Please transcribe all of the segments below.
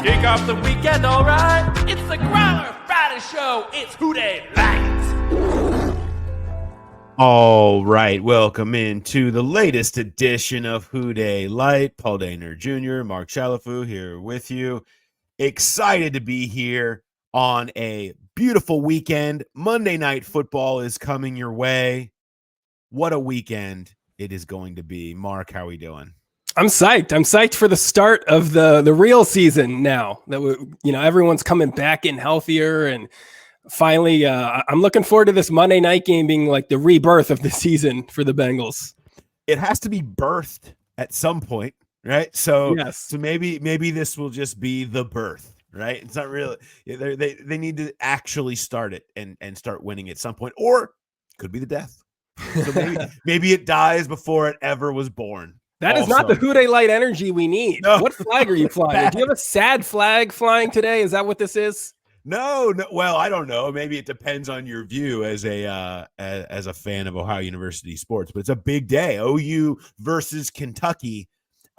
Kick off the weekend, all right? It's the Growler Friday show. It's Who Dey Light. All right, welcome into the latest edition of Who Dey Light. Paul Dehner Jr., Mark Chalafu here with you. Excited to be here on a beautiful weekend. Monday Night Football is coming your way. What a weekend it is going to be. Mark, how are we doing? I'm psyched. I'm psyched for the start of the real season now that everyone's coming back in healthier, and finally I'm looking forward to this Monday night game being like the rebirth of the season for the Bengals. It has to be birthed at some point, right? So, yes. So maybe this will just be the birth, right? It's not really. They need to actually start it and start winning at some point, or it could be the death. So maybe it dies before it ever was born. That is not the Who Dey Light energy we need. No. What flag are you flying? Do you have a sad flag flying today? Is that what this is? No. Well, I don't know. Maybe it depends on your view as a fan of Ohio University sports. But it's a big day. OU versus Kentucky.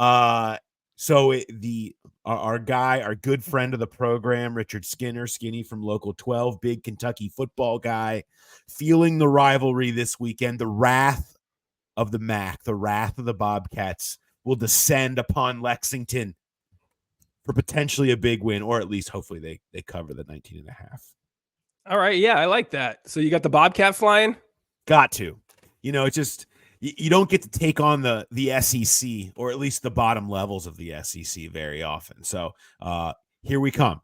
Our good friend of the program, Richard Skinny from Local 12, big Kentucky football guy, feeling the rivalry this weekend. The wrath of the MAC, the wrath of the Bobcats will descend upon Lexington for potentially a big win, or at least hopefully they cover the 19.5. All right. Yeah, I like that. So you got the Bobcat flying? Got to. It's just you don't get to take on the SEC, or at least the bottom levels of the SEC very often. So here we come.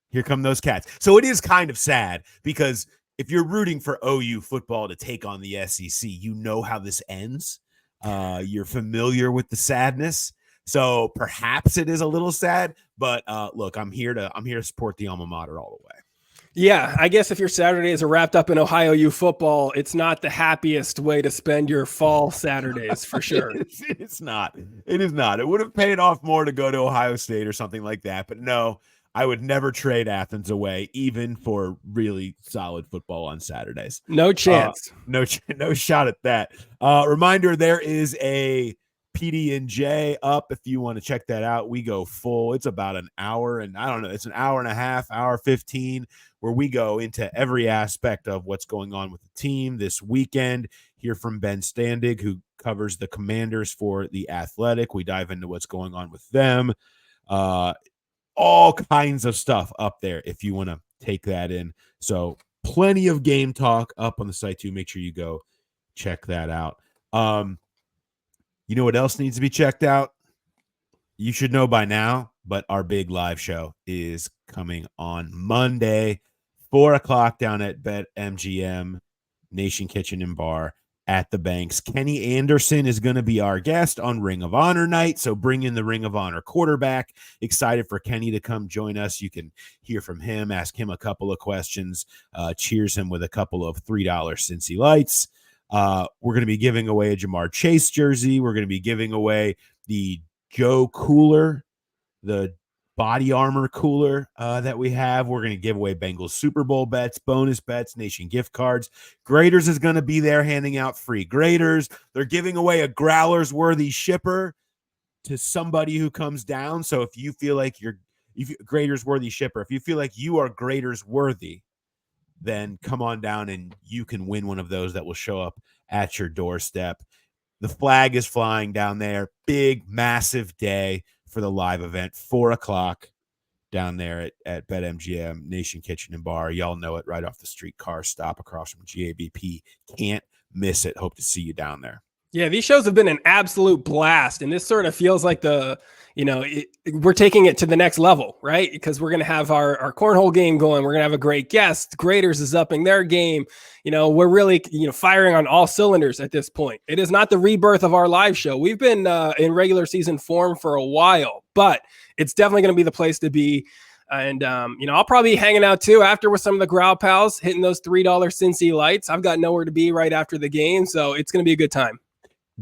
Here come those cats. So it is kind of sad because if you're rooting for OU football to take on the SEC, you know how this ends. You're familiar with the sadness. So perhaps it is a little sad, but look, I'm here to support the alma mater all the way. Yeah, I guess if your Saturdays are wrapped up in Ohio U football, it's not the happiest way to spend your fall Saturdays for sure. It's not. It is not. It would have paid off more to go to Ohio State or something like that, but no. I would never trade Athens away, even for really solid football on Saturdays. No chance. No shot at that. Reminder, there is a PD&J up if you want to check that out. We go full. It's about an hour, and I don't know, it's an hour and a half, hour 15, where we go into every aspect of what's going on with the team this weekend. Hear from Ben Standig, who covers the Commanders for The Athletic. We dive into what's going on with them. All kinds of stuff up there if you want to take that in. So plenty of game talk up on the site too. Make sure you go check that out. You know what else needs to be checked out? You should know by now, but our big live show is coming on Monday, 4:00 down at BetMGM, Nation Kitchen and Bar at the Banks. Kenny Anderson is going to be our guest on Ring of Honor night, so bring in the Ring of Honor quarterback. Excited for Kenny to come join us. You can hear from him, ask him a couple of questions, cheers him with a couple of $3 Cincy Lights. We're going to be giving away a Jamar Chase jersey. We're going to be giving away the Joe cooler, the body armor cooler that we have. We're going to give away Bengals Super Bowl bets, bonus bets, Nation gift cards. Graders is going to be there handing out free graders. They're giving away a Growlers worthy shipper to somebody who comes down. So if you feel like Graders worthy shipper, if you feel like you are Graders worthy, then come on down and you can win one of those that will show up at your doorstep. The flag is flying down there. Big, massive day for the live event, 4:00 down there at BetMGM, Nation Kitchen and Bar. Y'all know it, right off the streetcar stop across from GABP. Can't miss it. Hope to see you down there. Yeah, these shows have been an absolute blast, and this sort of feels like we're taking it to the next level, right? Because we're going to have our cornhole game going. We're going to have a great guest. Graders is upping their game. We're really, firing on all cylinders at this point. It is not the rebirth of our live show. We've been in regular season form for a while, but it's definitely going to be the place to be. And, I'll probably be hanging out too after with some of the Growl Pals, hitting those $3 Cincy Lights. I've got nowhere to be right after the game, so it's going to be a good time.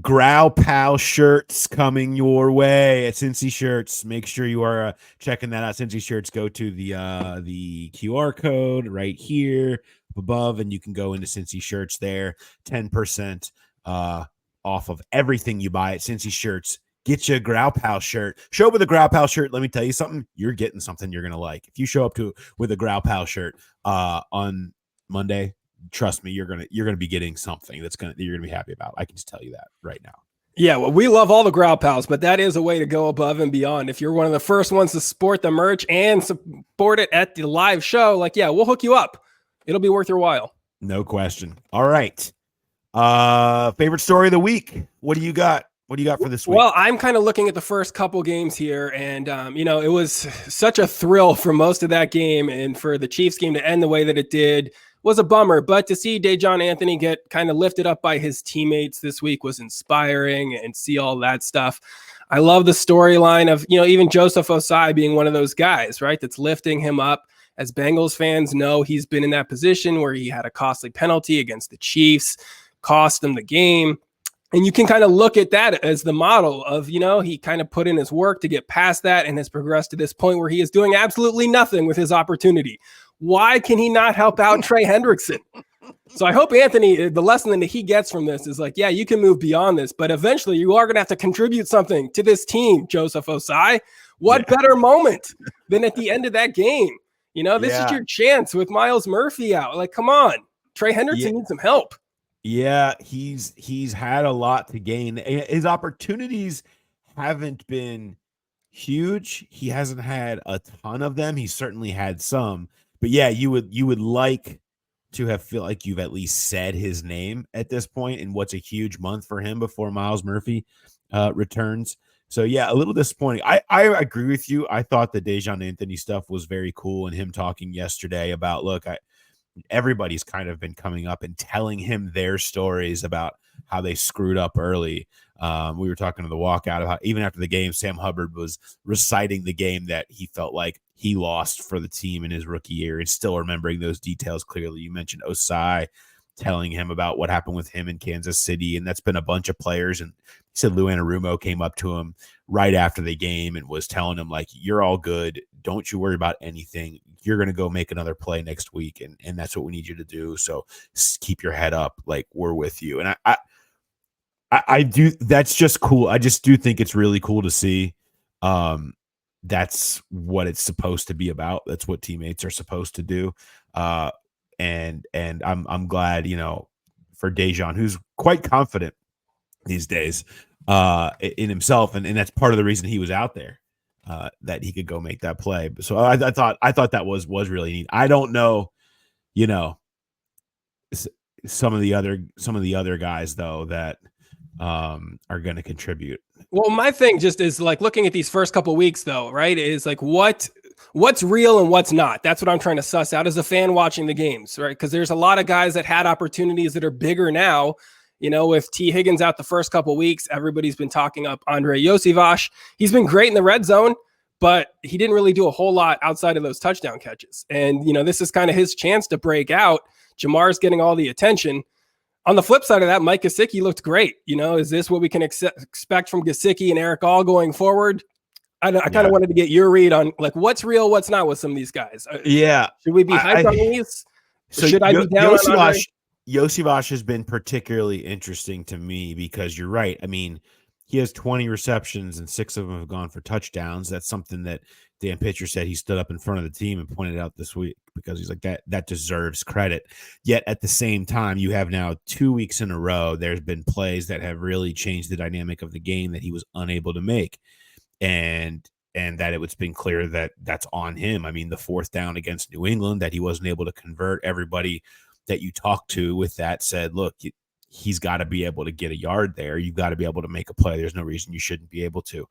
Growl Pal shirts coming your way at Cincy Shirts. Make sure you are checking that out. Cincy Shirts, go to the QR code right here above, and you can go into Cincy Shirts there. 10% off of everything you buy at Cincy Shirts. get you a Growl Pal shirt. Show up with a Growl Pal shirt. Let me tell you something. You're getting something you're going to like. If you show up with a Growl Pal shirt on Monday, trust me, you're going to be getting something that you're going to be happy about. I can just tell you that right now. Yeah, well, we love all the Growl Pals, but that is a way to go above and beyond. If you're one of the first ones to sport the merch and support it at the live show, like, yeah, we'll hook you up. It'll be worth your while. No question. All right. Favorite story of the week. What do you got? What do you got for this week? Well, I'm kind of looking at the first couple games here, and, it was such a thrill for most of that game, and for the Chiefs game to end the way that it did was a bummer. But to see Dejon Anthony get kind of lifted up by his teammates this week was inspiring, and see all that stuff. I love the storyline of, even Joseph Osai being one of those guys, right, that's lifting him up. As Bengals fans know, he's been in that position where he had a costly penalty against the Chiefs, cost them the game. And you can kind of look at that as the model of, he kind of put in his work to get past that and has progressed to this point where he is doing absolutely nothing with his opportunity. Why can he not help out Trey Hendrickson? So I hope Anthony, the lesson that he gets from this is like, yeah, you can move beyond this, but eventually you are going to have to contribute something to this team, Joseph Osai. What better moment than at the end of that game? This is your chance with Myles Murphy out. Like, come on. Trey Hendrickson needs some help. Yeah, he's had a lot to gain. His opportunities haven't been huge. He hasn't had a ton of them. He's certainly had some. But yeah, you would like to have feel like you've at least said his name at this point in what's a huge month for him before Myles Murphy returns. So yeah, a little disappointing. I agree with you. I thought the Dejon Anthony stuff was very cool, and him talking yesterday about, look, everybody's kind of been coming up and telling him their stories about how they screwed up early. We were talking to the walkout about even after the game, Sam Hubbard was reciting the game that he felt like he lost for the team in his rookie year, and still remembering those details clearly. You mentioned Osai telling him about what happened with him in Kansas City, and that's been a bunch of players. And he said Lou Anarumo came up to him right after the game and was telling him, like, you're all good. Don't you worry about anything. You're going to go make another play next week, and that's what we need you to do. So keep your head up. Like, we're with you. And I do. That's just cool. I just do think it's really cool to see. That's what it's supposed to be about. That's what teammates are supposed to do. And I'm glad, for Dejon, who's quite confident these days in himself, and that's part of the reason he was out there, that he could go make that play. So I thought that was really neat. I don't know, some of the other guys though that are going to contribute. Well, my thing just is like looking at these first couple weeks though, right? Is like what's real and what's not. That's what I'm trying to suss out as a fan watching the games, right? Because there's a lot of guys that had opportunities that are bigger now. With T. Higgins out the first couple weeks, everybody's been talking up Andre Iosivas. He's been great in the red zone, but he didn't really do a whole lot outside of those touchdown catches. And, this is kind of his chance to break out. Jamar's getting all the attention. On the flip side of that, Mike Gesicki looked great. Is this what we can expect from Gesicki and Eric All going forward? I kind of wanted to get your read on like what's real, what's not with some of these guys. Should we be hyped on these? So should I be down on Andre? Iosivas has been particularly interesting to me because you're right. I mean, he has 20 receptions and 6 of them have gone for touchdowns. That's something that Dan Pitcher said he stood up in front of the team and pointed out this week because he's like, that deserves credit. Yet at the same time, you have now 2 weeks in a row, there's been plays that have really changed the dynamic of the game that he was unable to make. And that it's been clear that that's on him. I mean, the 4th down against New England that he wasn't able to convert, everybody that you talked to with that said, look, he's got to be able to get a yard there. You've got to be able to make a play. There's no reason you shouldn't be able to.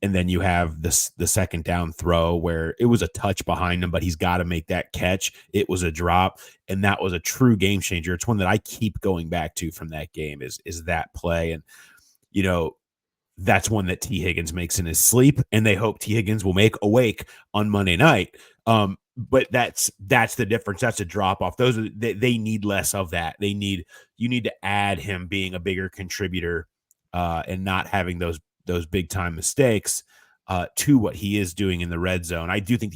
And then you have the 2nd down throw where it was a touch behind him, but he's got to make that catch. It was a drop, and that was a true game changer. It's one that I keep going back to from that game is that play. And, that's one that T. Higgins makes in his sleep, and they hope T. Higgins will make awake on Monday night. But that's the difference. That's a drop off. They need less of that. You need to add him being a bigger contributor and not having those big time mistakes to what he is doing in the red zone. I do think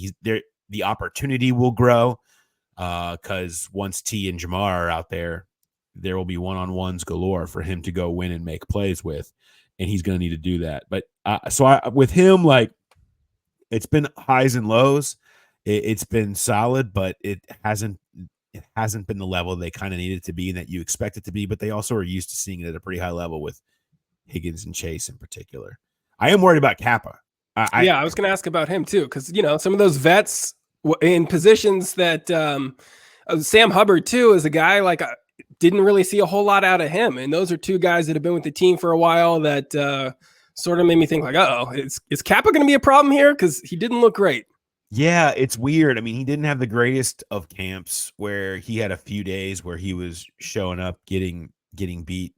the opportunity will grow because once T and Jamar are out there, there will be one-on-ones galore for him to go win and make plays with, and he's going to need to do that. But with him, like, it's been highs and lows. It's been solid, but it hasn't been the level they kind of needed to be and that you expect it to be. But they also are used to seeing it at a pretty high level with Higgins and Chase in particular. I am worried about Kappa. I was going to ask about him too, because some of those vets in positions that Sam Hubbard too is a guy like didn't really see a whole lot out of him, and those are two guys that have been with the team for a while that sort of made me think like, is Kappa going to be a problem here? Because he didn't look great. Yeah, it's weird. I mean, he didn't have the greatest of camps where he had a few days where he was showing up, getting beat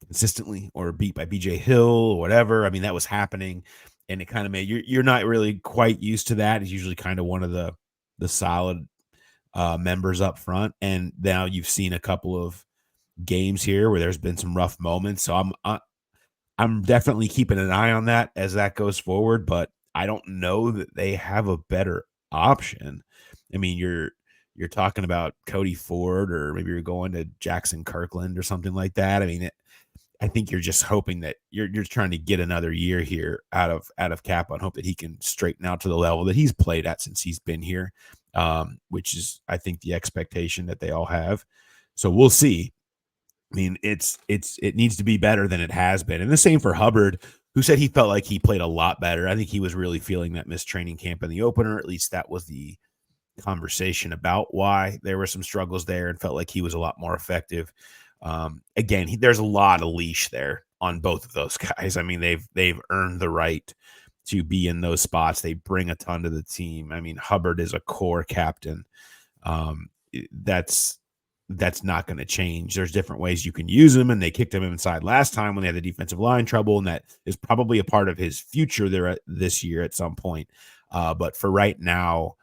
consistently or beat by BJ Hill or whatever. I mean, that was happening, and it kind of made you're not really quite used to that. He's usually kind of one of the solid members up front, and now you've seen a couple of games here where there's been some rough moments. So I'm definitely keeping an eye on that as that goes forward, but I don't know that they have a better option. I mean, you're talking about Cody Ford, or maybe you're going to Jackson Kirkland or something like that. I mean, I think you're just hoping that you're trying to get another year here out of Kappa and hope that he can straighten out to the level that he's played at since he's been here, which is, I think, the expectation that they all have. So we'll see. I mean, it needs to be better than it has been. And the same for Hubbard, who said he felt like he played a lot better. I think he was really feeling that missed training camp in the opener. At least that was the conversation about why there were some struggles there, and felt like he was a lot more effective. Again, there's a lot of leash there on both of those guys. I mean, they've earned the right to be in those spots. They bring a ton to the team. I mean, Hubbard is a core captain. That's not going to change. There's different ways you can use him, and they kicked him inside last time when they had the defensive line trouble, and that is probably a part of his future there this year at some point. But for right now,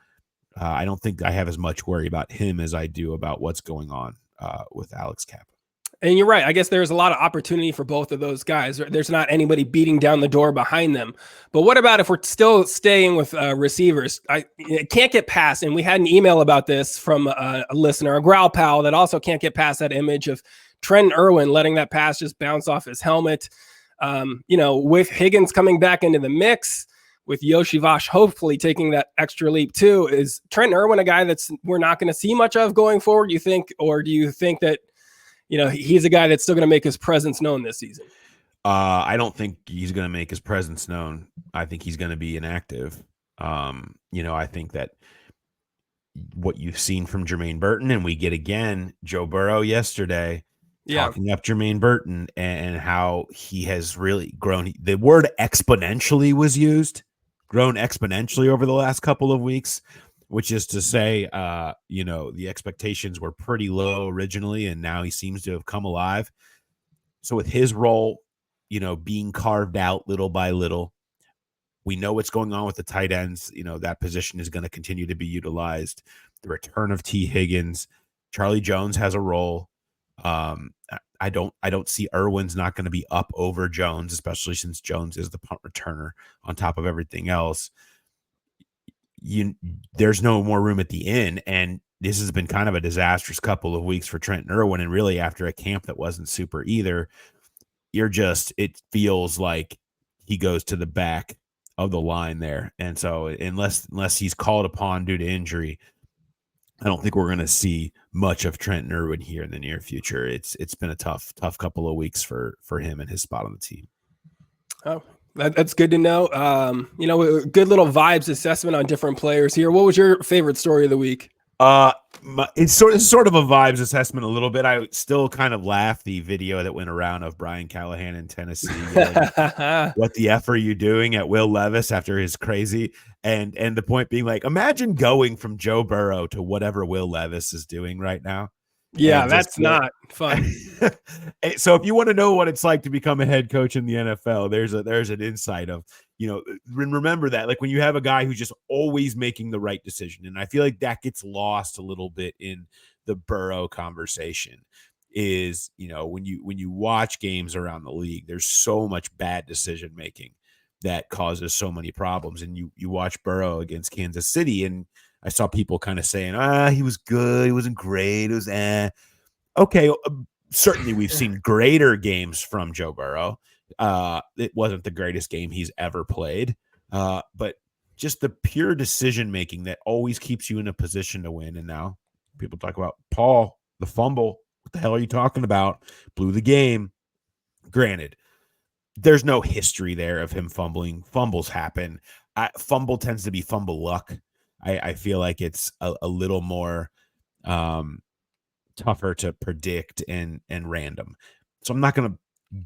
I don't think I have as much worry about him as I do about what's going on with Alex Kappa. And you're right. I guess there's a lot of opportunity for both of those guys. There's not anybody beating down the door behind them. But what about if we're still staying with receivers? It can't get past, and we had an email about this from a listener, a Growl pal, that also can't get past that image of Trent Irwin letting that pass just bounce off his helmet. With Higgins coming back into the mix, with Yoshi Vosh hopefully taking that extra leap too, is Trent Irwin a guy we're not going to see much of going forward, you think? Or do you think that he's a guy that's still going to make his presence known this season? I don't think he's going to make his presence known. I think he's going to be inactive. I think that what you've seen from Jermaine Burton, and we get again Joe Burrow yesterday talking up Jermaine Burton and how he has really grown. The word exponentially was used, grown exponentially over the last couple of weeks, which is to say, the expectations were pretty low originally, and now he seems to have come alive. So with his role, being carved out little by little, we know what's going on with the tight ends. That position is going to continue to be utilized. The return of T. Higgins, Charlie Jones has a role. I don't see Irwin's not going to be up over Jones, especially since Jones is the punt returner on top of everything else. There's no more room at the end, and this has been kind of a disastrous couple of weeks for Trent Irwin, and really after a camp that wasn't super either. It feels like he goes to the back of the line there, and so unless he's called upon due to injury, I don't think we're going to see much of Trent Irwin here in the near future. It's been a tough couple of weeks for him and his spot on the team. Oh, that's good to know. Good little vibes assessment on different players here. What was your favorite story of the week? It's sort of a vibes assessment a little bit. I still kind of laugh the video that went around of Brian Callahan in Tennessee. What the F are you doing at Will Levis after his crazy? And the point being, like, imagine going from Joe Burrow to whatever Will Levis is doing right now. Yeah, that's not fun. So if you want to know what it's like to become a head coach in the NFL, there's an insight of, remember that, like, when you have a guy who's just always making the right decision. And I feel like that gets lost a little bit in the Burrow conversation is, when you watch games around the league, there's so much bad decision making that causes so many problems. And you watch Burrow against Kansas City, and I saw people kind of saying, he was good, he wasn't great, it was okay, certainly we've seen greater games from Joe Burrow. It wasn't the greatest game he's ever played, but just the pure decision making that always keeps you in a position to win. And now people talk about Paul, the fumble. What the hell are you talking about? Blew the game. Granted, there's no history there of him fumbling. Fumbles happen. Fumble tends to be fumble luck. I feel like it's a little more tougher to predict and random. So I'm not going to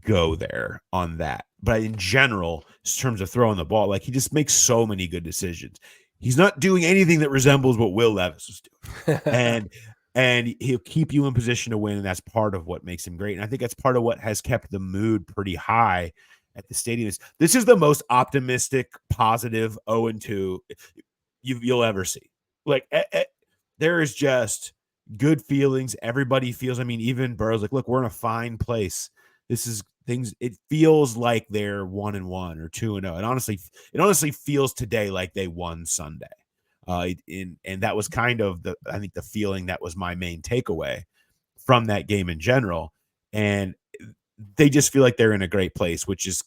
go there on that. But in general, in terms of throwing the ball, like he just makes so many good decisions. He's not doing anything that resembles what Will Levis was doing. and he'll keep you in position to win, and that's part of what makes him great. And I think that's part of what has kept the mood pretty high at the stadium. This is the most optimistic, positive 0-2 you'll ever see. Like there is just good feelings. Everybody feels, I mean, even Burrow's like, look, we're in a fine place. This is things. It feels like they're 1-1 or 2-0. It honestly feels today like they won Sunday. And that was kind of I think the feeling that was my main takeaway from that game in general. And they just feel like they're in a great place, which is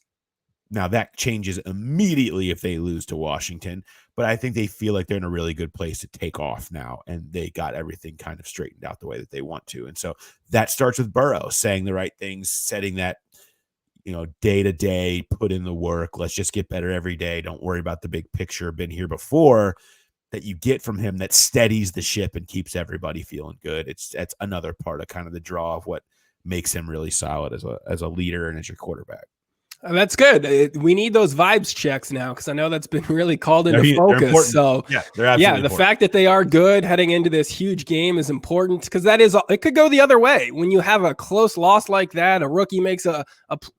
now that changes immediately if they lose to Washington. But I think they feel like they're in a really good place to take off now. And they got everything kind of straightened out the way that they want to. And so that starts with Burrow saying the right things, setting that, day to day, put in the work. Let's just get better every day. Don't worry about the big picture. Been here before. That you get from him that steadies the ship and keeps everybody feeling good. That's another part of kind of the draw of what makes him really solid as a leader and as your quarterback. That's good. We need those vibes checks now because I know that's been really called into focus. So they're absolutely the fact that they are good heading into this huge game is important because it could go the other way. When you have a close loss like that, a rookie makes a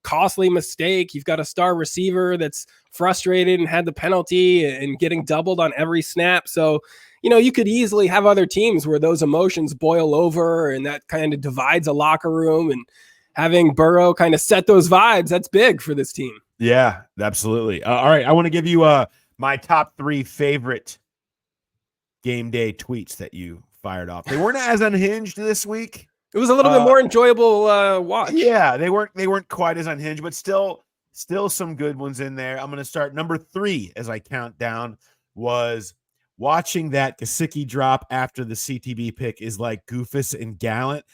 costly mistake. You've got a star receiver that's frustrated and had the penalty and getting doubled on every snap. So, you could easily have other teams where those emotions boil over and that kind of divides a locker room, and having Burrow kind of set those vibes, that's big for this team. Yeah, absolutely. All right, I want to give you my top 3 favorite game day tweets that you fired off. They weren't as unhinged this week. It was a little bit more enjoyable watch. Yeah, they weren't quite as unhinged, but still some good ones in there. I'm going to start number 3 as I count down. Was watching that Gesicki drop after the CTB pick is like Goofus and Gallant.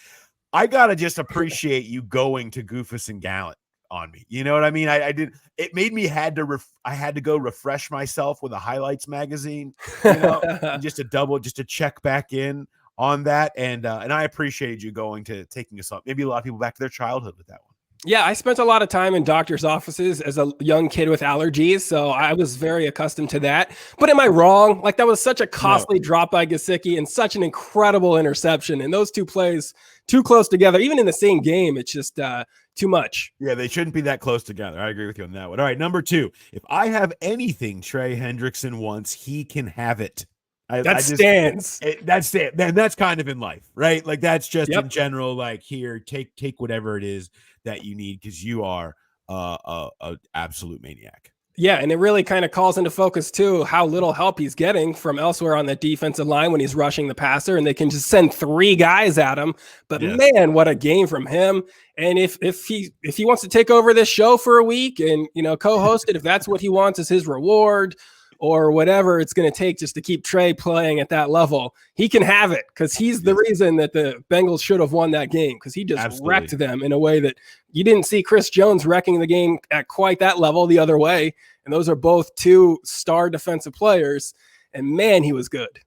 I gotta just appreciate you going to Goofus and Gallant on me. You know what I mean? I did. It made me I had to go refresh myself with a highlights magazine, just to check back in on that. And I appreciated you taking us up. Maybe a lot of people back to their childhood with that one. Yeah, I spent a lot of time in doctor's offices as a young kid with allergies, so I was very accustomed to that. But am I wrong? Like, that was such a costly drop by Gesicki and such an incredible interception. And those two plays too close together, even in the same game, it's just too much. Yeah, they shouldn't be that close together. I agree with you on that one. All right, number 2. If I have anything Trey Hendrickson wants, he can have it. Stands. That's it. Then that's kind of in life, right? Like that's just in general. Like here, take whatever it is that you need because you are a absolute maniac. Yeah, and it really kind of calls into focus too how little help he's getting from elsewhere on the defensive line when he's rushing the passer, and they can just send 3 guys at him. But man, what a game from him! And if he wants to take over this show for a week and co-host it, if that's what he wants as his reward, or whatever it's going to take just to keep Trey playing at that level, he can have it because he's the reason that the Bengals should have won that game because he just wrecked them in a way that you didn't see Chris Jones wrecking the game at quite that level the other way. And those are both 2 star defensive players. And man, he was good.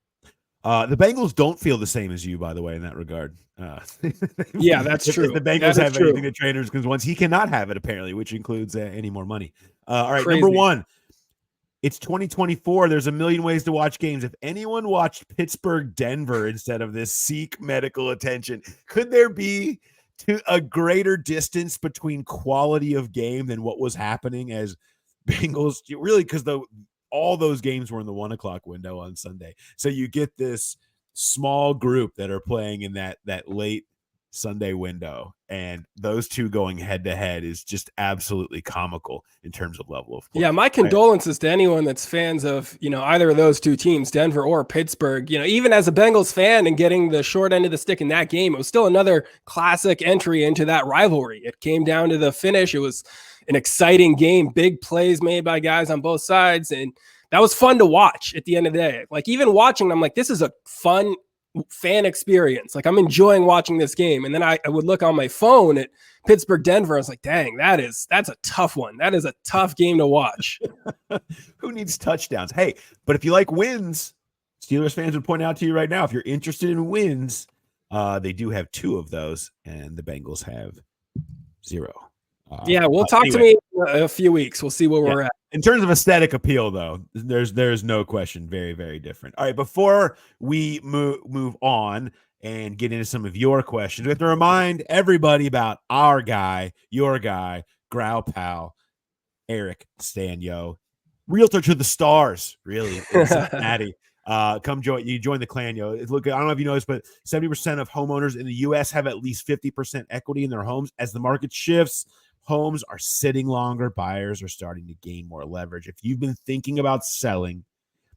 The Bengals don't feel the same as you, by the way, in that regard. Yeah, that's true. If the Bengals have anything to trainers because once he cannot have it, apparently, which includes any more money. All right, Crazy. Number 1. It's 2024. There's a million ways to watch games. If anyone watched Pittsburgh, Denver instead of this, seek medical attention. Could there be a greater distance between quality of game than what was happening as Bengals? Really, because all those games were in the 1 o'clock window on Sunday. So you get this small group that are playing in that late Sunday window, and those two going head to head is just absolutely comical in terms of level of play. Yeah, my condolences to anyone that's fans of, either of those two teams, Denver or Pittsburgh. Even as a Bengals fan and getting the short end of the stick in that game, it was still another classic entry into that rivalry. It came down to the finish. It was an exciting game, big plays made by guys on both sides, and that was fun to watch at the end of the day. Like, even watching, I'm like, this is a fun fan experience. Like, I'm enjoying watching this game. And then I would look on my phone at Pittsburgh Denver. I was like, dang, that's a tough one. That is a tough game to watch. Who needs touchdowns? Hey, but if you like wins, Steelers fans would point out to you right now, if you're interested in wins, they do have 2 of those, and the Bengals have 0. We'll talk to me in a few weeks. We'll see where we're at. In terms of aesthetic appeal, though, there's no question, very, very different. All right, before we move on and get into some of your questions, we have to remind everybody about our guy, your guy, Growl Pal, Eric Stanyo, realtor to the stars, really, in Cincinnati. Come join the clan, yo. Look, I don't know if you know this, but 70% of homeowners in the U.S. have at least 50% equity in their homes. As the market shifts, homes are sitting longer. Buyers are starting to gain more leverage. If you've been thinking about selling,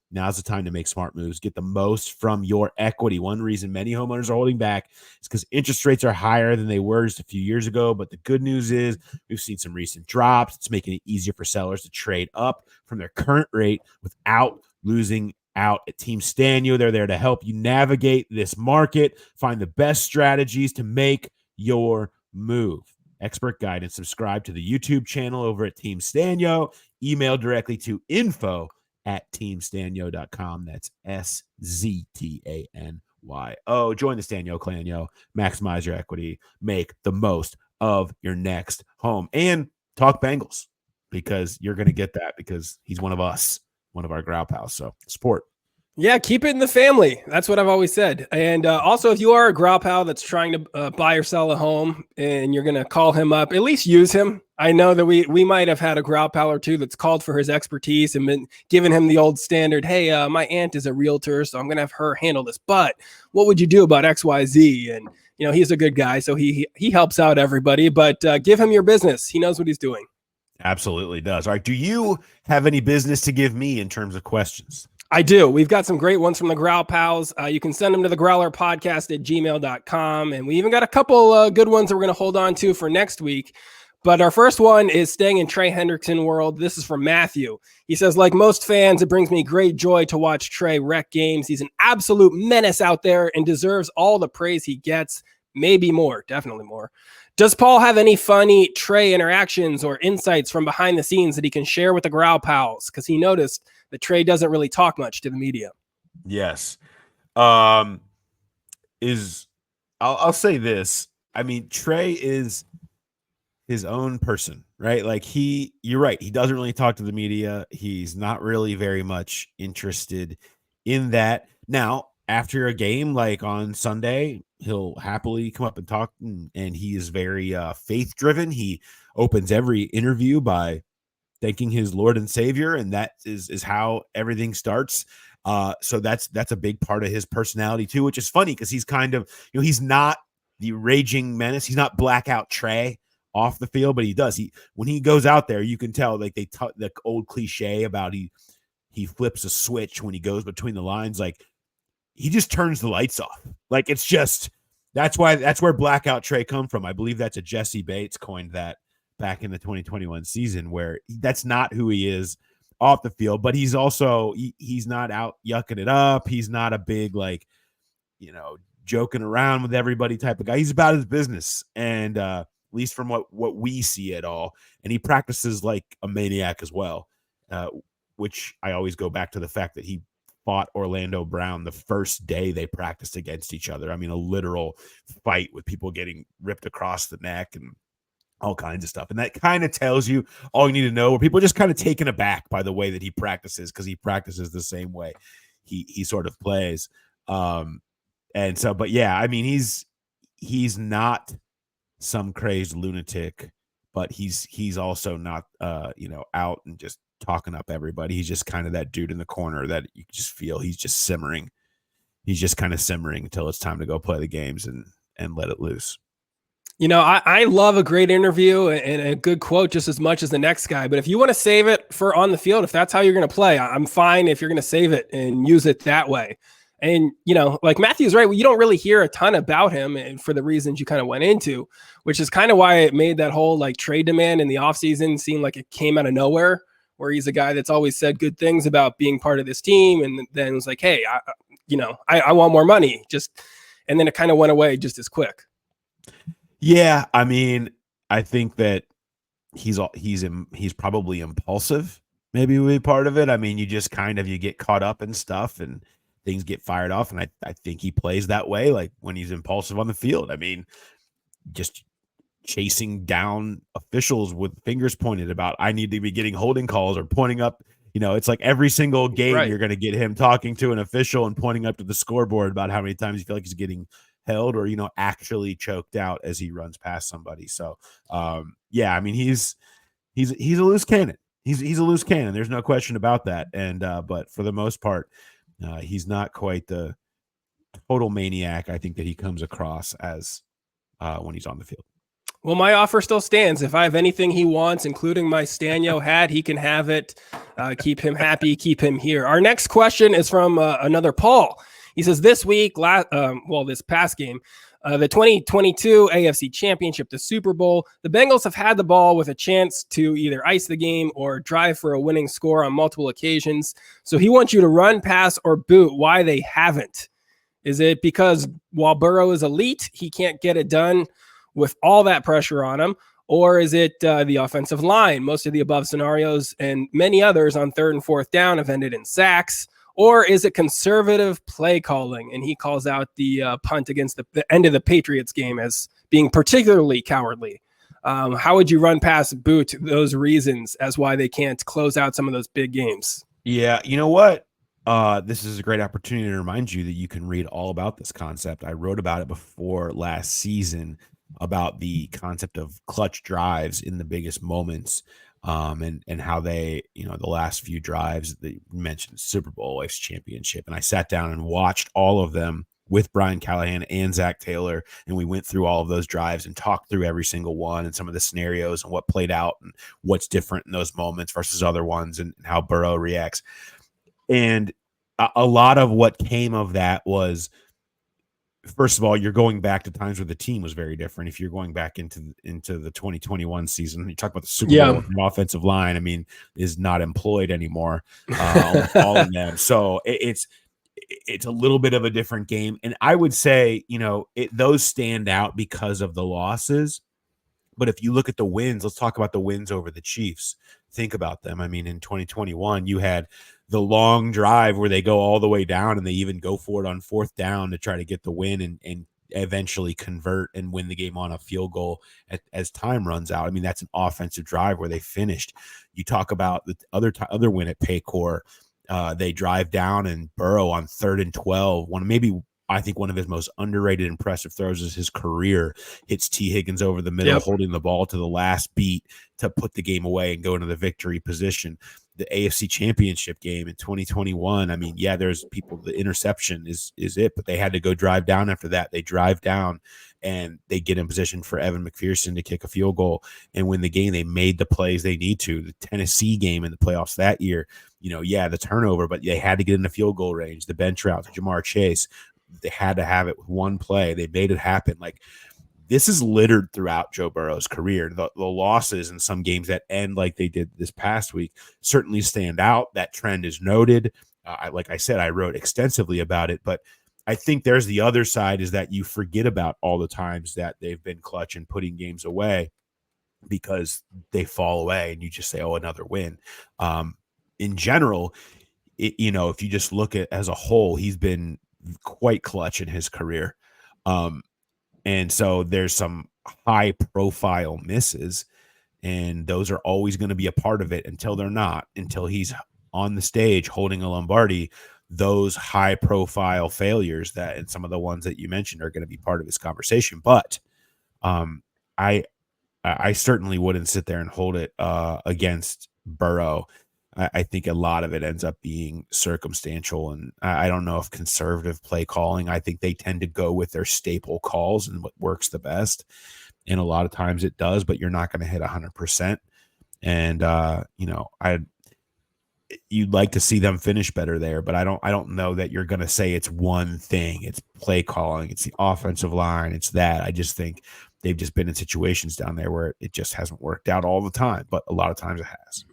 now's the time to make smart moves. Get the most from your equity. One reason many homeowners are holding back is because interest rates are higher than they were just a few years ago. But the good news is we've seen some recent drops. It's making it easier for sellers to trade up from their current rate without losing out. At Team Stanyo, they're there to help you navigate this market, find the best strategies to make your move. Expert guidance. Subscribe to the YouTube channel over at Team Stanyo. Email directly to info@teamstanyo.com. That's SZTANYO. Join the Stanyo clan, yo. Maximize your equity. Make the most of your next home. And talk Bengals, because you're going to get that because he's one of us, one of our Growl Pals. So support. Yeah, keep it in the family. That's what I've always said. And also, if you are a Growl Pal that's trying to buy or sell a home and you're going to call him up, at least use him. I know that we might have had a Growl Pal or two that's called for his expertise and been giving him the old standard, hey, my aunt is a realtor, so I'm going to have her handle this. But what would you do about XYZ? And, he's a good guy, so he helps out everybody. But give him your business. He knows what he's doing. Absolutely does. All right. Do you have any business to give me in terms of questions? I do. We've got some great ones from the Growl Pals. You can send them to the growlerpodcast@gmail.com. And we even got a couple good ones that we're going to hold on to for next week. But our first one is staying in Trey Hendrickson world. This is from Matthew. He says, like most fans, it brings me great joy to watch Trey wreck games. He's an absolute menace out there and deserves all the praise he gets. Maybe more, definitely more. Does Paul have any funny Trey interactions or insights from behind the scenes that he can share with the Growl Pals? Because he noticed that Trey doesn't really talk much to the media. Yes. I'll say this. I mean, Trey is his own person, right? Like you're right. He doesn't really talk to the media. He's not really very much interested in that. Now, after a game like on Sunday, he'll happily come up and talk, and he is very faith driven. He opens every interview by thanking his Lord and Savior, and that is how everything starts. So that's a big part of his personality too, which is funny because he's kind of, he's not the raging menace. He's not blackout Trey off the field, but he does. When he goes out there, you can tell, like the old cliche about he flips a switch when he goes between the lines. Like, he just turns the lights off. Like, it's just, that's where blackout Trey come from. I believe that's a Jesse Bates coined that back in the 2021 season, where that's not who he is off the field, but he's also, he's not out yucking it up. He's not a big, like, joking around with everybody type of guy. He's about his business. And at least from what we see at all. And he practices like a maniac as well, which I always go back to the fact that he fought Orlando Brown the first day they practiced against each other. I mean, a literal fight with people getting ripped across the neck and all kinds of stuff. And that kind of tells you all you need to know, where people are just kind of taken aback by the way that he practices, because he practices the same way he sort of plays. And so, but yeah, I mean, he's not some crazed lunatic, but he's also not, out and just talking up everybody. He's just kind of that dude in the corner that you just feel he's just simmering. He's just kind of simmering until it's time to go play the games and let it loose. I love a great interview and a good quote just as much as the next guy. But if you want to save it for on the field, if that's how you're going to play, I'm fine if you're going to save it and use it that way. And, like Matthew's right, you don't really hear a ton about him, and for the reasons you kind of went into, which is kind of why it made that whole like trade demand in the offseason seem like it came out of nowhere, where he's a guy that's always said good things about being part of this team. And then was like, hey, I want more money. And then it kind of went away just as quick. Yeah, I mean, I think that he's probably impulsive. Maybe would be part of it. I mean, you get caught up in stuff and things get fired off, and I think he plays that way, like when he's impulsive on the field. I mean, just chasing down officials with fingers pointed about I need to be getting holding calls or pointing up. It's like every single game You're going to get him talking to an official and pointing up to the scoreboard about how many times you feel like he's getting held or actually choked out as he runs past somebody. So I mean, he's a loose cannon. He's a loose cannon. There's no question about that. And but for the most part, he's not quite the total maniac I think that he comes across as when he's on the field. Well, my offer still stands. If I have anything he wants, including my Stanio hat, he can have it. Keep him happy, keep him here. Our next question is from another Paul. He says, this week, this past game, the 2022 AFC Championship, the Super Bowl, the Bengals have had the ball with a chance to either ice the game or drive for a winning score on multiple occasions. So he wants you to run, pass, or boot why they haven't. Is it because while Burrow is elite, he can't get it done with all that pressure on him? Or is it the offensive line? Most of the above scenarios and many others on 3rd and 4th down have ended in sacks. Or is it conservative play calling? And he calls out the punt against the end of the Patriots game as being particularly cowardly. How would you run, pass, boot those reasons as why they can't close out some of those big games? Yeah, you know what? This is a great opportunity to remind you that you can read all about this concept. I wrote about it before last season about the concept of clutch drives in the biggest moments. And how they, the last few drives that you mentioned, Super Bowl, AFC Championship. And I sat down and watched all of them with Brian Callahan and Zach Taylor. And we went through all of those drives and talked through every single one and some of the scenarios and what played out and what's different in those moments versus other ones and how Burrow reacts. And a lot of what came of that was, first of all, you're going back to times where the team was very different. If you're going back into the 2021 season, you talk about the Super Bowl, the offensive line, I mean, is not employed anymore. All of them. So it's a little bit of a different game. And I would say, those stand out because of the losses. But if you look at the wins, let's talk about the wins over the Chiefs. Think about them. I mean, in 2021, you had the long drive where they go all the way down and they even go for it on 4th down to try to get the win and eventually convert and win the game on a field goal as time runs out. I mean, that's an offensive drive where they finished. You talk about the other win at Paycor. They drive down and Burrow on 3rd and 12. I think one of his most underrated, impressive throws is his career. Hits T. Higgins over the middle, holding the ball to the last beat to put the game away and go into the victory position. The AFC Championship game in 2021, I mean, there's the interception is it, but they had to go drive down after that. They drive down and they get in position for Evan McPherson to kick a field goal and win the game. They made the plays they need to. The Tennessee game in the playoffs that year, the turnover, but they had to get in the field goal range. The bench route to Jamar Chase, they had to have it with one play. They made it happen. Like, this is littered throughout Joe Burrow's career. The losses in some games that end like they did this past week certainly stand out. That trend is noted. Like I said, I wrote extensively about it, but I think there's the other side is that you forget about all the times that they've been clutch and putting games away because they fall away and you just say, oh, another win. In general, if you just look at as a whole, he's been quite clutch in his career. And so there's some high profile misses and those are always going to be a part of it until they're not, until he's on the stage holding a Lombardi. Those high profile failures that, and some of the ones that you mentioned are going to be part of this conversation. But I certainly wouldn't sit there and hold it against Burrow. I think a lot of it ends up being circumstantial, and I don't know if conservative play calling. I think they tend to go with their staple calls and what works the best. And a lot of times it does, but you're not going to hit 100%. And, you'd like to see them finish better there, but I don't know that you're going to say it's one thing. It's play calling. It's the offensive line. It's that. I just think they've just been in situations down there where it just hasn't worked out all the time, but a lot of times it has.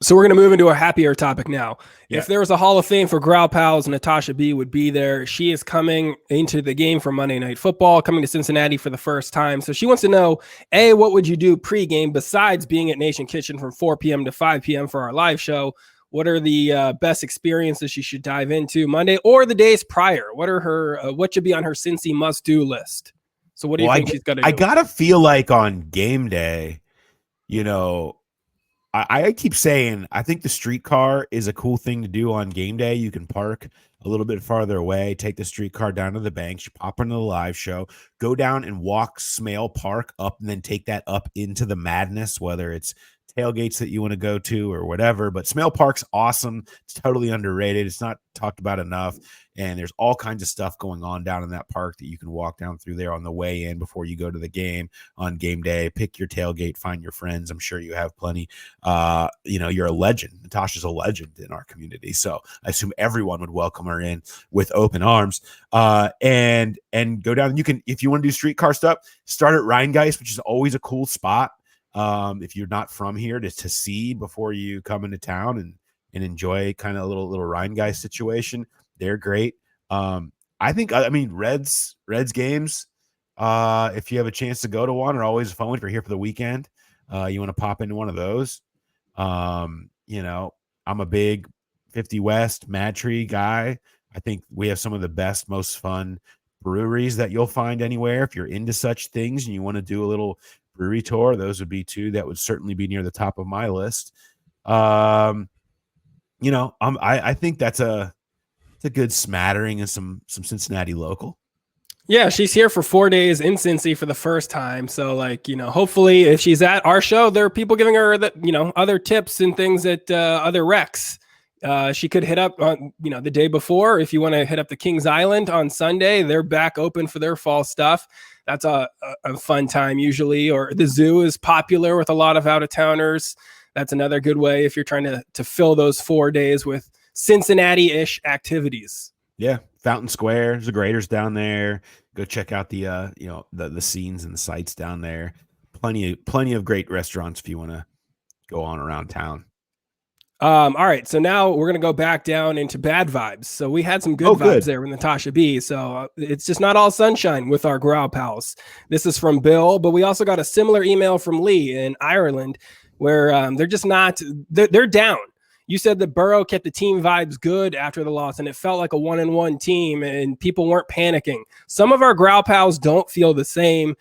So we're going to move into a happier topic now. Yeah. If there was a Hall of Fame for Growl Pals, Natasha B would be there. She is coming into the game for Monday Night Football, coming to Cincinnati for the first time. So she wants to know, A, what would you do pregame besides being at Nation Kitchen from 4 p.m. to 5 p.m. for our live show? What are the best experiences she should dive into Monday or the days prior? What are her what should be on her Cincy must-do list? So what do you think she's got to do? I got to feel like on game day, I keep saying I think the streetcar is a cool thing to do on game day. You can park a little bit farther away, take the streetcar down to the banks, you pop into the live show, go down and walk Smale Park up, and then take that up into the madness, whether it's tailgates that you want to go to or whatever. But Smale Park's awesome. It's totally underrated. It's not talked about enough. And there's all kinds of stuff going on down in that park that you can walk down through there on the way in before you go to the game on game day. Pick your tailgate, find your friends. I'm sure you have plenty. You're a legend. Natasha's a legend in our community. So I assume everyone would welcome her in with open arms. And go down. You can, if you want to do streetcar stuff, start at Rheingeist, which is always a cool spot. If you're not from here to see before you come into town and enjoy kind of a little Rheingeist situation. They're great. I mean, Reds games, if you have a chance to go to one, are always fun if you're here for the weekend. You want to pop into one of those. I'm a big 50 West Mad Tree guy. I think we have some of the best, most fun breweries that you'll find anywhere. If you're into such things and you want to do a little brewery tour, those would be two that would certainly be near the top of my list. I think it's a good smattering of some Cincinnati local. Yeah, she's here for 4 days in Cincy for the first time. So, hopefully if she's at our show, there are people giving her other tips and things at other recs. She could hit up on, the day before. If you want to hit up the Kings Island on Sunday, they're back open for their fall stuff. That's a fun time usually. Or the zoo is popular with a lot of out-of-towners. That's another good way if you're trying to fill those 4 days with Cincinnati-ish activities. Yeah, Fountain Square. There's the Graders down there. Go check out the the scenes and the sights down there. Plenty of great restaurants if you want to go on around town. All right, so now we're gonna go back down into bad vibes. So we had some good vibes there with Natasha B. So it's just not all sunshine with our Growl Pals. This is from Bill, but we also got a similar email from Lee in Ireland, where they're just not. They're down. You said that Burrow kept the team vibes good after the loss, and it felt like a 1-1 team, and people weren't panicking. Some of our Growl Pals don't feel the same.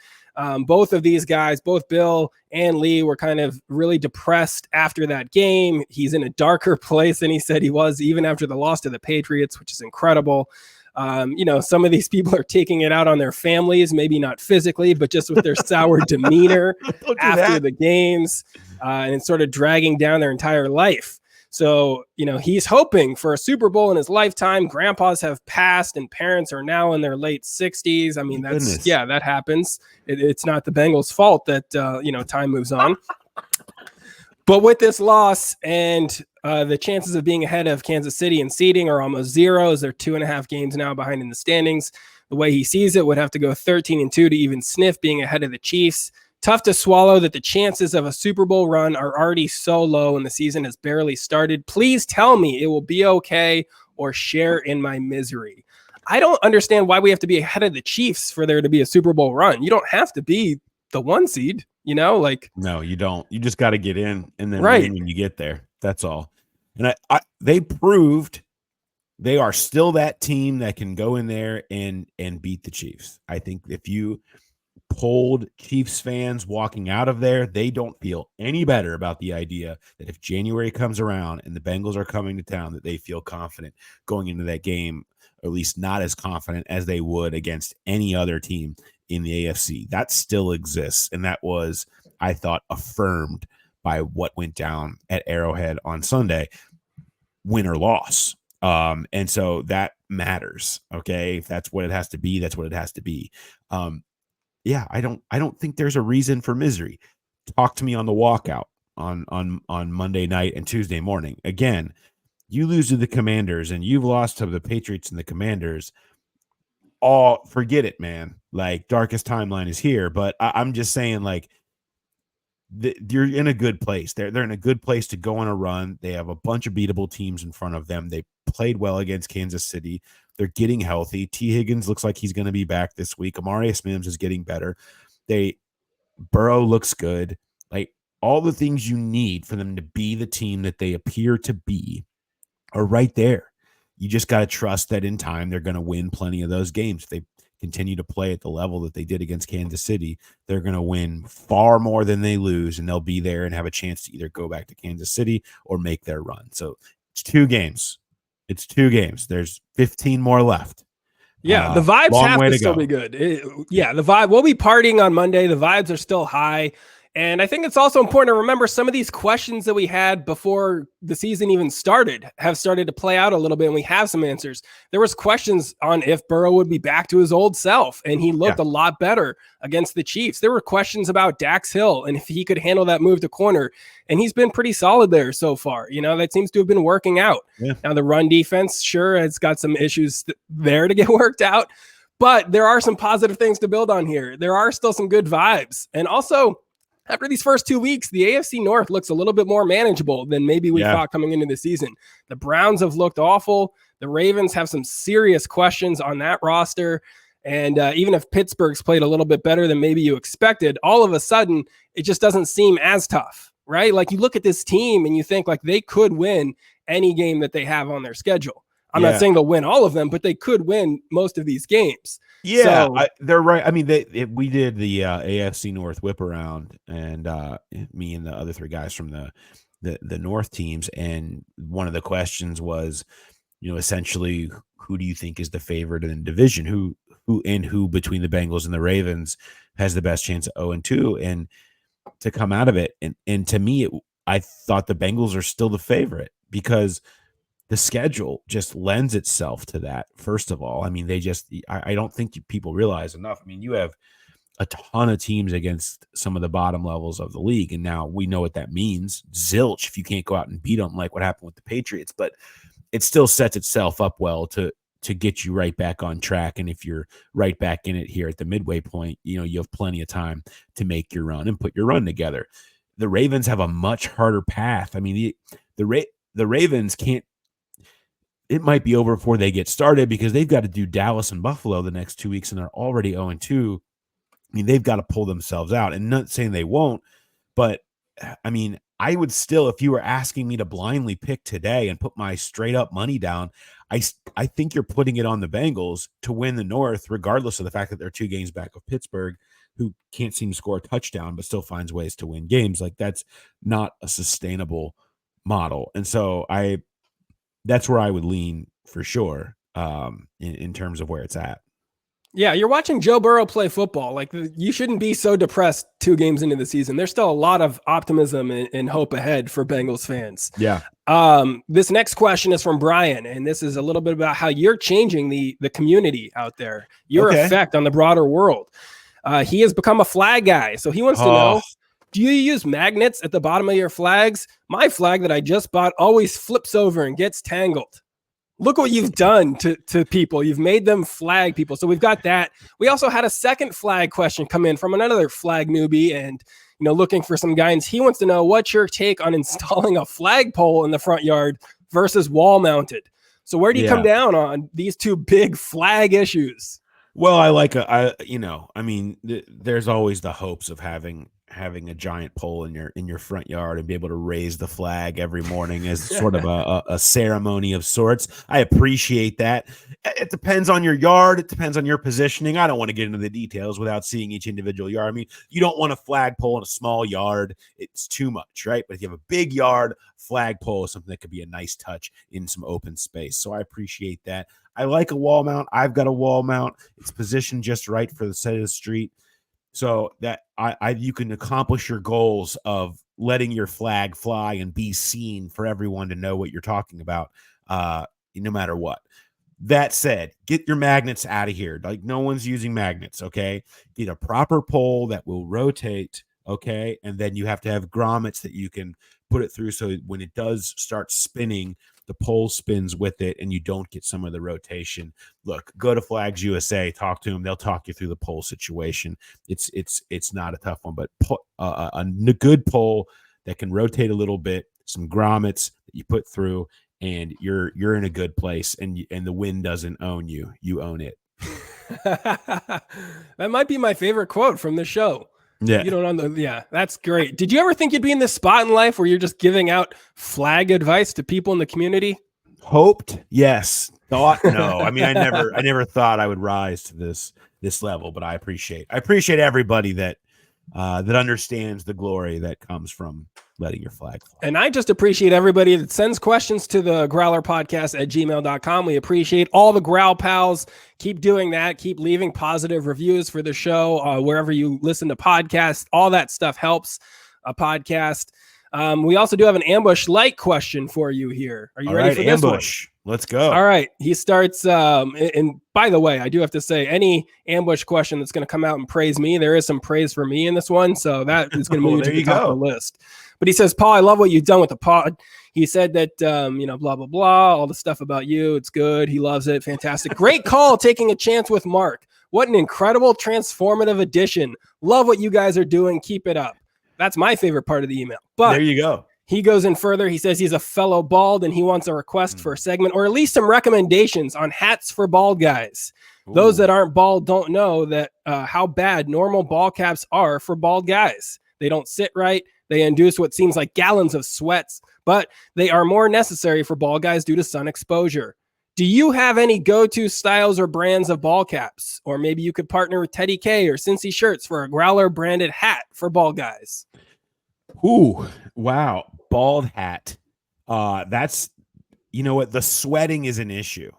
Both of these guys, both Bill and Lee, were kind of really depressed after that game. He's in a darker place than he said he was, even after the loss to the Patriots, which is incredible. Some of these people are taking it out on their families, maybe not physically, but just with their sour demeanor after the games, and it's sort of dragging down their entire life. So, he's hoping for a Super Bowl in his lifetime. Grandpas have passed and parents are now in their late 60s. I mean, that happens. It's not the Bengals' fault that, time moves on. But with this loss and the chances of being ahead of Kansas City in seeding are almost zero, as they're 2.5 games now behind in the standings. The way he sees it, would have to go 13-2 to even sniff being ahead of the Chiefs. Tough to swallow that the chances of a Super Bowl run are already so low and the season has barely started. Please tell me it will be okay, or share in my misery. I don't understand why we have to be ahead of the Chiefs for there to be a Super Bowl run. You don't have to be the 1 seed, No, you don't. You just got to get in and then win when you get there. That's all. And they proved they are still that team that can go in there and beat the Chiefs. I think if you polled Chiefs fans walking out of there, they don't feel any better about the idea that if January comes around and the Bengals are coming to town, that they feel confident going into that game, or at least not as confident as they would against any other team in the AFC. That still exists, and that was, I thought, affirmed by what went down at Arrowhead on Sunday, win or loss. And so that matters. Okay, if that's what it has to be, that's what it has to be. I don't think there's a reason for misery. Talk to me on the walkout on Monday night and Tuesday morning. Again, you lose to the Commanders and you've lost to the Patriots and the Commanders. Forget it, man. Like, darkest timeline is here. But I'm just saying, like, you're in a good place. They're in a good place to go on a run. They have a bunch of beatable teams in front of them. They played well against Kansas City. They're getting healthy. T. Higgins looks like he's going to be back this week. Amarius Mims is getting better. Burrow looks good. Like, all the things you need for them to be the team that they appear to be are right there. You just got to trust that in time they're going to win plenty of those games. If they continue to play at the level that they did against Kansas City, they're going to win far more than they lose, and they'll be there and have a chance to either go back to Kansas City or make their run. So it's 2 games. There's 15 more left. Yeah, the vibes have to still be good. The vibe. We'll be partying on Monday. The vibes are still high. And I think it's also important to remember some of these questions that we had before the season even started have started to play out a little bit, and we have some answers. There was questions on if Burrow would be back to his old self, and he looked a lot better against the Chiefs. There were questions about Dax Hill and if he could handle that move to corner, and he's been pretty solid there so far. That seems to have been working out. Yeah. Now, the run defense, sure, has got some issues there to get worked out, but there are some positive things to build on here. There are still some good vibes. And also, after these first 2 weeks, the AFC North looks a little bit more manageable than maybe we thought coming into the season. The Browns have looked awful. The Ravens have some serious questions on that roster. And even if Pittsburgh's played a little bit better than maybe you expected, all of a sudden, it just doesn't seem as tough, right? Like, you look at this team and you think like they could win any game that they have on their schedule. I'm not saying they'll win all of them, but they could win most of these games. Yeah, they're right. I mean, we did the AFC North whip around, and me and the other 3 guys from the North teams, and one of the questions was, essentially, who do you think is the favorite in the division? Who between the Bengals and the Ravens has the best chance at 0-2 and to come out of it? And to me, I thought the Bengals are still the favorite because the schedule just lends itself to that. First of all, I mean, I don't think people realize enough. I mean, you have a ton of teams against some of the bottom levels of the league. And now we know what that means. Zilch, if you can't go out and beat them, like what happened with the Patriots, but it still sets itself up well to get you right back on track. And if you're right back in it here at the midway point, you have plenty of time to make your run and put your run together. The Ravens have a much harder path. I mean, the Ravens can't, it might be over before they get started because they've got to do Dallas and Buffalo the next 2 weeks, and they're already 0-2. I mean, they've got to pull themselves out, and not saying they won't, but I mean, I would still, if you were asking me to blindly pick today and put my straight up money down, I think you're putting it on the Bengals to win the North, regardless of the fact that they're 2 games back of Pittsburgh, who can't seem to score a touchdown, but still finds ways to win games. Like, that's not a sustainable model. And so that's where I would lean for sure, in terms of where it's at. Yeah, you're watching Joe Burrow play football. Like, you shouldn't be so depressed 2 games into the season. There's still a lot of optimism and hope ahead for Bengals fans. Yeah. This next question is from Brian, and this is a little bit about how you're changing the community out there, your effect on the broader world. He has become a flag guy, so he wants to know, do you use magnets at the bottom of your flags? My flag that I just bought always flips over and gets tangled. Look what you've done to people. You've made them flag people. So we've got that. We also had a second flag question come in from another flag newbie and, looking for some guidance. He wants to know, what's your take on installing a flagpole in the front yard versus wall mounted? So where do you come down on these 2 big flag issues? Well, there's always the hopes of having a giant pole in your front yard and be able to raise the flag every morning as sort of a ceremony of sorts. I appreciate that. It depends on your yard. It depends on your positioning. I don't want to get into the details without seeing each individual yard. I mean, you don't want a flagpole in a small yard. It's too much, right? But if you have a big yard, flagpole is something that could be a nice touch in some open space. So I appreciate that. I like a wall mount. I've got a wall mount. It's positioned just right for the side of the street, so that you can accomplish your goals of letting your flag fly and be seen for everyone to know what you're talking about, no matter what. That said, get your magnets out of here. Like, no one's using magnets, okay? Get a proper pole that will rotate, okay? And then you have to have grommets that you can put it through so when it does start spinning, the pole spins with it and you don't get some of the rotation. Look, go to Flags USA, talk to them. They'll talk you through the pole situation. It's not a tough one, but a good pole that can rotate a little bit, some grommets that you put through, and you're in a good place, and the wind doesn't own you. You own it. That might be my favorite quote from the show. Yeah. You don't own the, yeah, that's great. Did you ever think you'd be in this spot in life where you're just giving out flag advice to people in the community? Hoped, yes. Thought, no. I mean, I never thought I would rise to this level, but I appreciate everybody that understands the glory that comes from letting your flag fly. And I just appreciate everybody that sends questions to the growler podcast at gmail.com. We appreciate all the growl pals. Keep doing that. Keep leaving positive reviews for the show, wherever you listen to podcasts. All that stuff helps a podcast. We also do have an ambush light question for you here. Are you ready for this ambush? One? Let's go. All right. He starts, and by the way, I do have to say, any ambush question that's going to come out and praise me, there is some praise for me in this one. So that is going to move you to the top of the list. But he says, Paul, I love what you've done with the pod. He said that, blah, blah, blah, all the stuff about you. It's good. He loves it. Fantastic. Great call taking a chance with Mark. What an incredible transformative addition. Love what you guys are doing. Keep it up. That's my favorite part of the email. But there you go. He goes in further. He says he's a fellow bald and he wants a request for a segment or at least some recommendations on hats for bald guys. Ooh. Those that aren't bald don't know that how bad normal ball caps are for bald guys. They don't sit right. They induce what seems like gallons of sweats, but they are more necessary for ball guys due to sun exposure. Do you have any go-to styles or brands of ball caps? Or maybe you could partner with Teddy K or Cincy Shirts for a Growler branded hat for ball guys. Ooh, wow. Bald hat. That's, you know what? The sweating is an issue.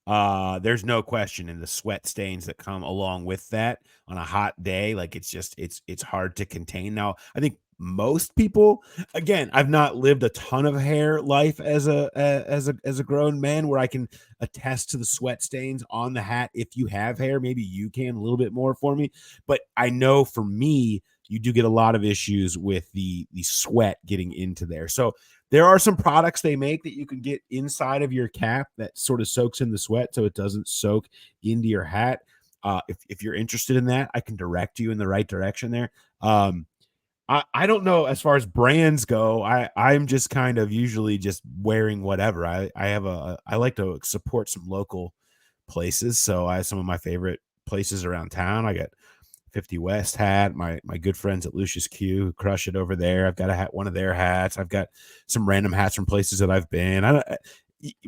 There's no question. And the sweat stains that come along with that on a hot day, like it's hard to contain. Now, I think most people, again, I've not lived a ton of hair life as a grown man where I can attest to the sweat stains on the hat. If you have hair, maybe you can a little bit more for me, but I know for me, you do get a lot of issues with the sweat getting into there. So there are some products they make that you can get inside of your cap that sort of soaks in the sweat so it doesn't soak into your hat. If you're interested in that, I can direct you in the right direction there. I don't know as far as brands go. I'm just kind of usually just wearing whatever. I like to support some local places. So I have some of my favorite places around town. I got 50 West hat, my good friends at Lucius Q who crush it over there. I've got a hat, one of their hats. I've got some random hats from places that I've been.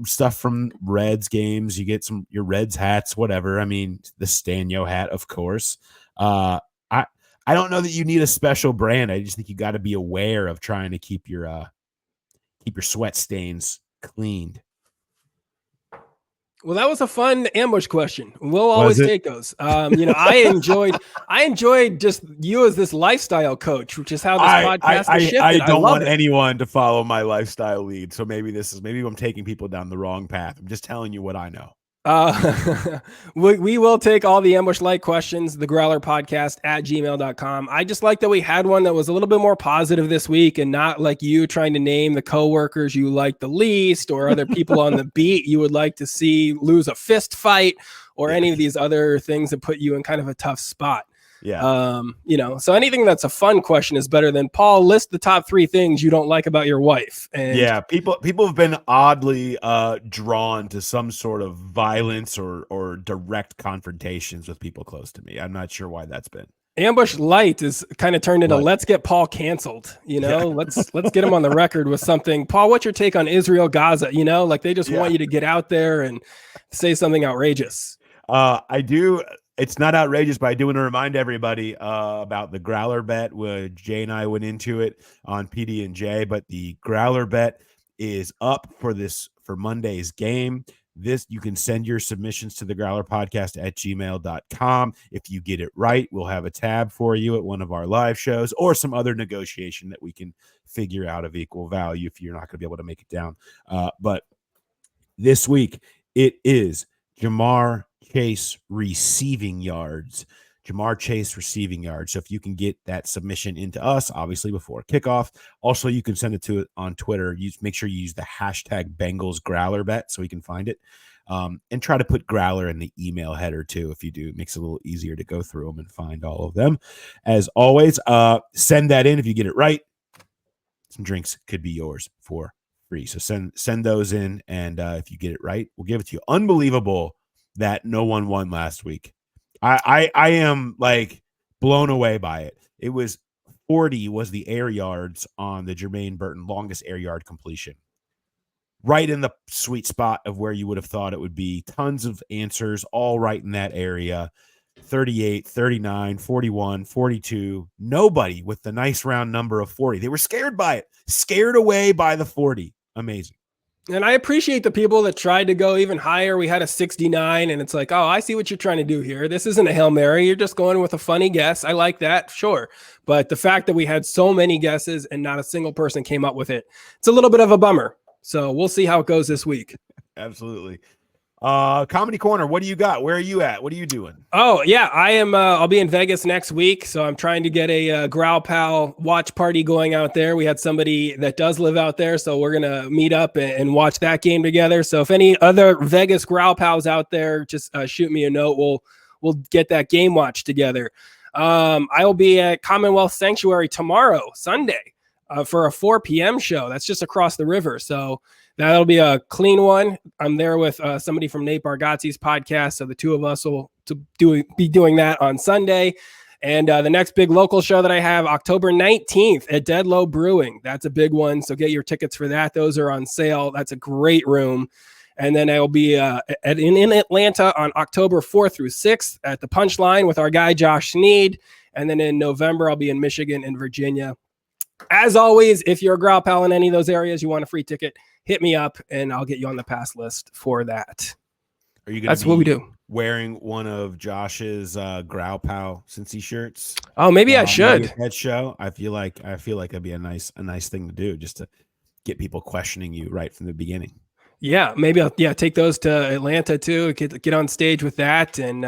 Stuff from Reds games. You get your Reds hats, whatever. I mean, the Stanio hat, of course. I don't know that you need a special brand. I just think you got to be aware of trying to keep your sweat stains cleaned. Well, that was a fun ambush question. We'll always take those. I enjoyed just you as this lifestyle coach, which is how this podcast has shifted. I don't want anyone to follow my lifestyle lead. So maybe I'm taking people down the wrong path. I'm just telling you what I know. We will take all the ambush light questions, the growler podcast at gmail.com. I just like that we had one that was a little bit more positive this week and not like you trying to name the coworkers you like the least or other people on the beat you would like to see lose a fist fight or any of these other things that put you in kind of a tough spot. Yeah. So anything that's a fun question is better than Paul, list the top 3 things you don't like about your wife. And yeah, people have been oddly drawn to some sort of violence or direct confrontations with people close to me. I'm not sure why that's been. Ambush light is kind of turned into let's get Paul canceled. Let's get him on the record with something. Paul, what's your take on Israel, Gaza? Like they just want you to get out there and say something outrageous. I do. It's not outrageous, but I do want to remind everybody about the Growler Bet. Jay and I went into it on PD&J, but the Growler Bet is up for Monday's game. You can send your submissions to the Growler podcast at gmail.com. If you get it right, we'll have a tab for you at one of our live shows or some other negotiation that we can figure out of equal value if you're not going to be able to make it down. But this week, It is Jamar Chase receiving yards. Jamar Chase receiving yards. So if you can get that submission into us, obviously before kickoff. Also, you can send it to it on Twitter. Make sure you use the hashtag Bengals Growler Bet so we can find it. And try to put Growler in the email header too. If you do, it makes it a little easier to go through them and find all of them. As always, send that in. If you get it right, some drinks could be yours for free. So send those in, and if you get it right, we'll give it to you. Unbelievable that no one won last week. I am like blown away by it. It was 40 was the air yards on the Jermaine Burton longest air yard completion. Right in the sweet spot of where you would have thought it would be. Tons of answers, all right in that area. 38, 39, 41, 42. Nobody with the nice round number of 40. They were scared by it. Scared away by the 40. Amazing. And I appreciate the people that tried to go even higher. We had a 69, and it's like, oh, I see what you're trying to do here. This isn't a Hail Mary. You're just going with a funny guess. I like that, sure. But the fact that we had so many guesses and not a single person came up with it, it's a little bit of a bummer. So we'll see how it goes this week. Absolutely. Comedy Corner, what do you got? Where are you at? What are you doing? Oh, yeah, I am. I'll be in Vegas next week. So I'm trying to get a Growl Pal watch party going out there. We had somebody that does live out there. So we're going to meet up and watch that game together. So if any other Vegas Growl Pals out there, just shoot me a note. We'll get that game watch together. I will be at Commonwealth Sanctuary tomorrow, Sunday, for a 4 p.m. show. That's just across the river. So that'll be a clean one. I'm there with somebody from Nate Bargatze's podcast. So the two of us will be doing that on Sunday. And the next big local show that I have, October 19th at Dead Low Brewing. That's a big one. So get your tickets for that. Those are on sale. That's a great room. And then I will be in Atlanta on October 4th through 6th at the Punchline with our guy, Josh Sneed. And then in November, I'll be in Michigan and Virginia. As always, if you're a Growl Pal in any of those areas, you want a free ticket, hit me up and I'll get you on the pass list for that. Are you going That's what we do. Wearing one of Josh's Growl Pal Cincy shirts? Oh, maybe I should. That show. I feel like that'd be a nice thing to do, just to get people questioning you right from the beginning. Yeah, maybe I'll take those to Atlanta too. Get on stage with that, and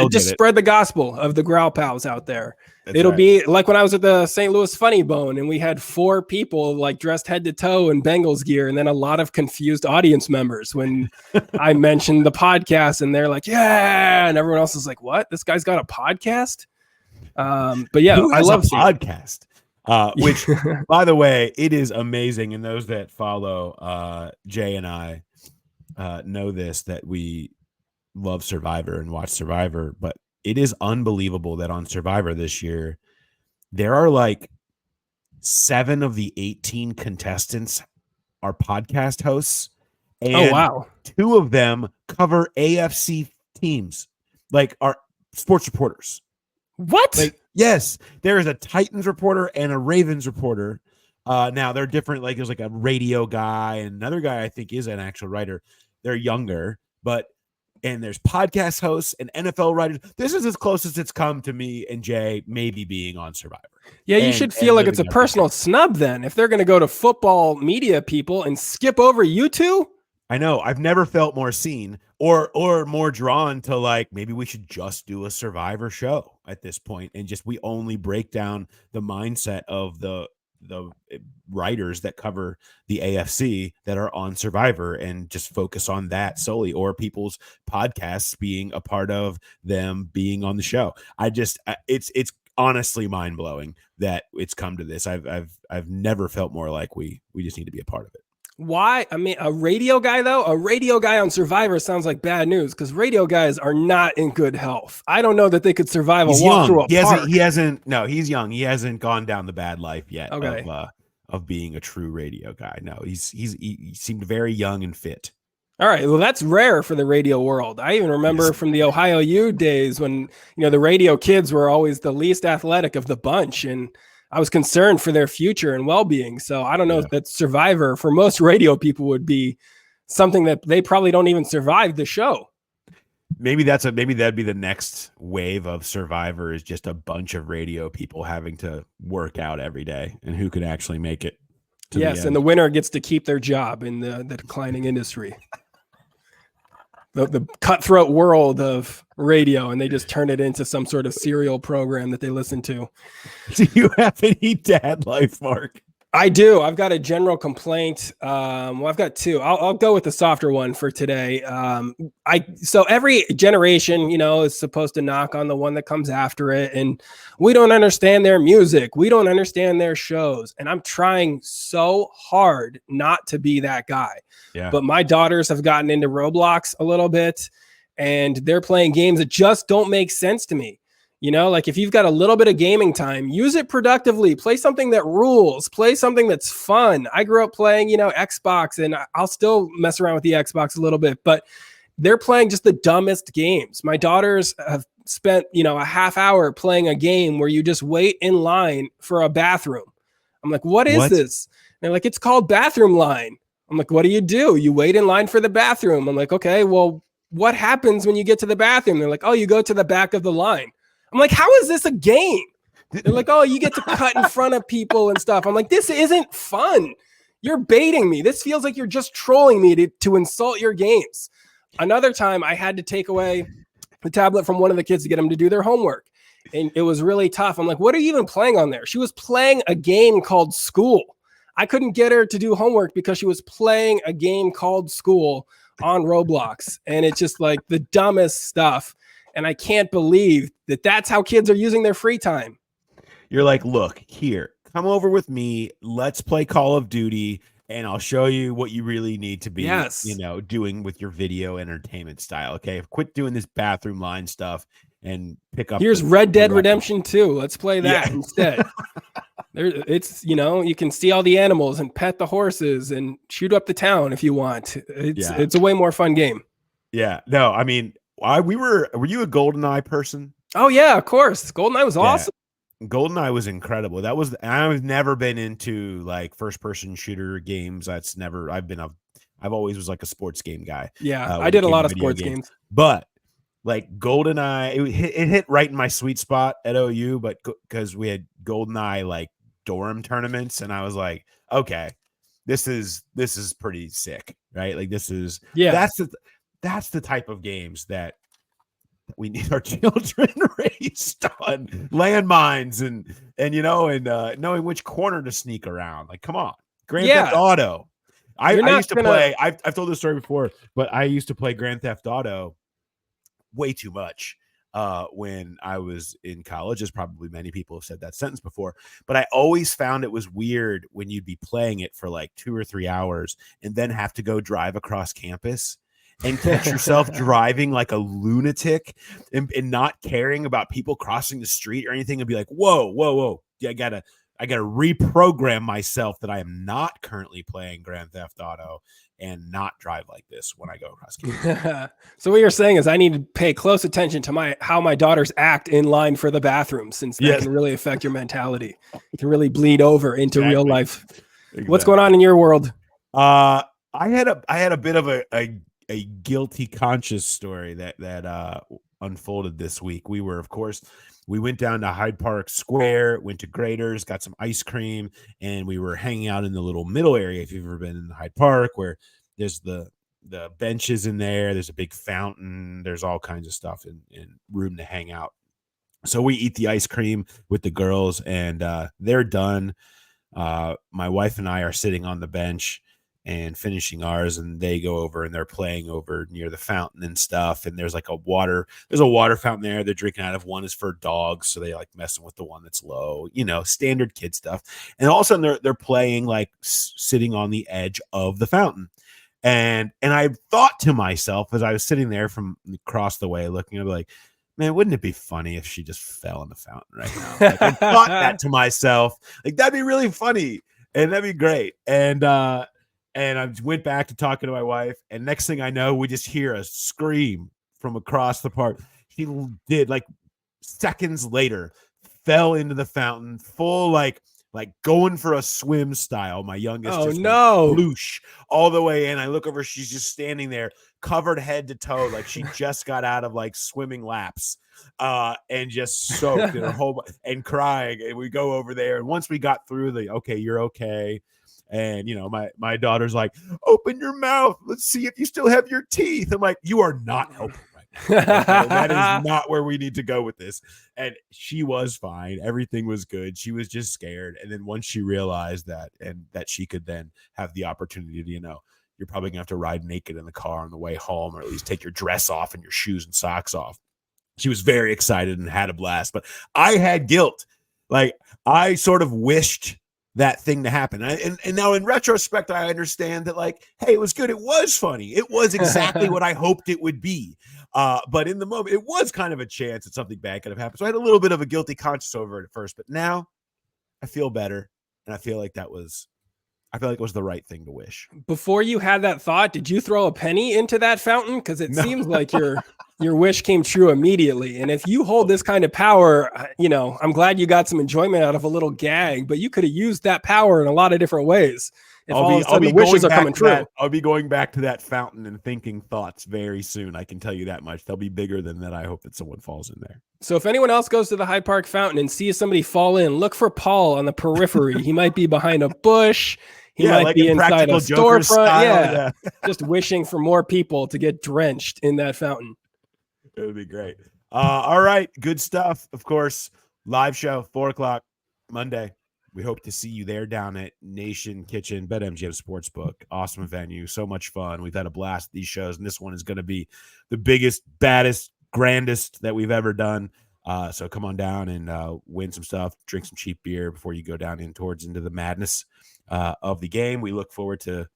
just spread the gospel of the Growl Pals out there. It'll be like when I was at the St. Louis Funny Bone, and we had 4 people like dressed head to toe in Bengals gear, and then a lot of confused audience members when I mentioned the podcast, and they're like, "Yeah," and everyone else is like, "What? This guy's got a podcast?" But yeah, I love a podcast. Which, by the way, it is amazing. And those that follow Jay and I know this, that we love Survivor and watch Survivor. But it is unbelievable that on Survivor this year, there are like 7 of the 18 contestants are podcast hosts. And wow. 2 of them cover AFC teams, like are sports reporters. What? Like, yes, there is a Titans reporter and a Ravens reporter. Now they're different. Like there's like a radio guy and another guy I think is an actual writer. They're younger, and there's podcast hosts and NFL writers. This is as close as it's come to me and Jay maybe being on Survivor. Yeah, you should feel like it's a personal snub then if they're going to go to football media people and skip over you two. I know. I've never felt more seen or more drawn to like, maybe we should just do a Survivor show at this point and just we only break down the mindset of the writers that cover the AFC that are on Survivor and just focus on that solely, or people's podcasts being a part of them being on the show. It's honestly mind-blowing that it's come to this. I've never felt more like we just need to be a part of it. Why? I mean, a radio guy on Survivor sounds like bad news because radio guys are not in good health. I don't know that they could survive a walk through a park. He's young. He hasn't gone down the bad life yet of being a true radio guy. No, he seemed very young and fit. All right. Well, that's rare for the radio world. I even remember from the Ohio U days when, the radio kids were always the least athletic of the bunch. And I was concerned for their future and well-being. So I don't know if that Survivor for most radio people would be something that they probably don't even survive the show. Maybe that'd be the next wave of Survivor, is just a bunch of radio people having to work out every day and who could actually make it. Yes. And the winner gets to keep their job in the declining industry. the cutthroat world of radio, and they just turn it into some sort of serial program that they listen to. Do you have any dad life, Mark? I do. I've got a general complaint. Well, I've got two. I'll go with the softer one for today. So every generation, is supposed to knock on the one that comes after it, and we don't understand their music. We don't understand their shows, and I'm trying so hard not to be that guy. Yeah. But my daughters have gotten into Roblox a little bit, and they're playing games that just don't make sense to me. Like if you've got a little bit of gaming time, use it productively, play something that rules, play something that's fun. I grew up playing, Xbox, and I'll still mess around with the Xbox a little bit, but they're playing just the dumbest games. My daughters have spent, a half hour playing a game where you just wait in line for a bathroom. I'm like, what is this? And they're like, it's called bathroom line. I'm like, what do? You wait in line for the bathroom. I'm like, okay, well, what happens when you get to the bathroom? They're like, oh, you go to the back of the line. I'm like, how is this a game? They're like, oh, you get to cut in front of people and stuff. I'm like, this isn't fun. You're baiting me. This feels like you're just trolling me to insult your games. Another time I had to take away the tablet from one of the kids to get them to do their homework. And it was really tough. I'm like, what are you even playing on there? She was playing a game called School. I couldn't get her to do homework because she was playing a game called School on Roblox. And it's just like the dumbest stuff. And I can't believe that that's how kids are using their free time. You're like, look, here, come over with me. Let's play Call of Duty, and I'll show you what you really need to be, doing with your video entertainment style. Okay, quit doing this bathroom line stuff and pick up. Here's Red Dead Redemption 2. Let's play that instead. It's you can see all the animals and pet the horses and shoot up the town if you want. It's a way more fun game. Yeah, no, I mean. Were you a GoldenEye person? Oh yeah, of course. GoldenEye was awesome. GoldenEye was incredible. I've never been into like first person shooter games. I've always was like a sports game guy. Yeah, I did a lot of sports games. But like GoldenEye, it hit right in my sweet spot at OU, but because we had GoldenEye like dorm tournaments, and I was like, okay, this is pretty sick, right? Like that's the type of games that we need our children raised on, landmines and knowing which corner to sneak around. Like, come on, Grand Theft Auto. I used to play. I've told this story before, but I used to play Grand Theft Auto way too much when I was in college, as probably many people have said that sentence before. But I always found it was weird when you'd be playing it for like 2 or 3 hours and then have to go drive across campus and catch yourself driving like a lunatic and not caring about people crossing the street or anything, and be like, whoa. Yeah, I gotta reprogram myself that I am not currently playing Grand Theft Auto and not drive like this when I go across campus. So what you're saying is I need to pay close attention to how my daughters act in line for the bathroom, since that can really affect your mentality. It can really bleed over into real life. Exactly. What's going on in your world? I had a bit of a guilty conscience story that unfolded this week. We went down to Hyde Park Square, went to Grader's, got some ice cream, and we were hanging out in the little middle area. If you've ever been in Hyde Park, where there's the benches in there, there's a big fountain, there's all kinds of stuff and room to hang out. So we eat the ice cream with the girls, and they're done. My wife and I are sitting on the bench and finishing ours, and they go over and they're playing over near the fountain and stuff. And there's a water fountain there. They're drinking out of. One is for dogs, so they like messing with the one that's low, standard kid stuff. And all of a sudden they're playing like sitting on the edge of the fountain. And I thought to myself as I was sitting there from across the way looking, I'd be like, man, wouldn't it be funny if she just fell in the fountain right now? Like, I thought that to myself, like, that'd be really funny and that'd be great. And I went back to talking to my wife, and next thing I know, we just hear a scream from across the park. He did, like, seconds later, fell into the fountain, full like going for a swim style. My youngest whoosh all the way in. I look over, she's just standing there, covered head to toe, like she just got out of like swimming laps, and just soaked in her whole and crying. And we go over there, and once we got through okay, you're okay. And, my daughter's like, open your mouth. Let's see if you still have your teeth. I'm like, you are not helping right now. Okay? That is not where we need to go with this. And she was fine. Everything was good. She was just scared. And then once she realized that, and that she could then have the opportunity to, you're probably gonna have to ride naked in the car on the way home, or at least take your dress off and your shoes and socks off. She was very excited and had a blast. But I had guilt. Like, I sort of wished that thing to happen. And now in retrospect, I understand that, like, hey, it was good. It was funny. It was exactly what I hoped it would be. But in the moment, it was kind of a chance that something bad could have happened. So I had a little bit of a guilty conscience over it at first, but now I feel better. And I feel like it was the right thing to wish. Before you had that thought, did you throw a penny into that fountain? Because it seems like your wish came true immediately. And if you hold this kind of power, I'm glad you got some enjoyment out of a little gag, but you could have used that power in a lot of different ways. If all of a sudden the wishes are coming true. I'll be going back to that fountain and thinking thoughts very soon. I can tell you that much. They'll be bigger than that. I hope that someone falls in there. So if anyone else goes to the Hyde Park fountain and sees somebody fall in, look for Paul on the periphery. He might be behind a bush. He might be inside a storefront. Yeah. Just wishing for more people to get drenched in that fountain. It would be great. All right. Good stuff. Of course, live show, 4:00 Monday. We hope to see you there down at Nation Kitchen, BetMGM Sportsbook. Awesome venue. So much fun. We've had a blast at these shows, and this one is going to be the biggest, baddest, grandest that we've ever done. So come on down and win some stuff, drink some cheap beer before you go down into the madness of the game. We look forward to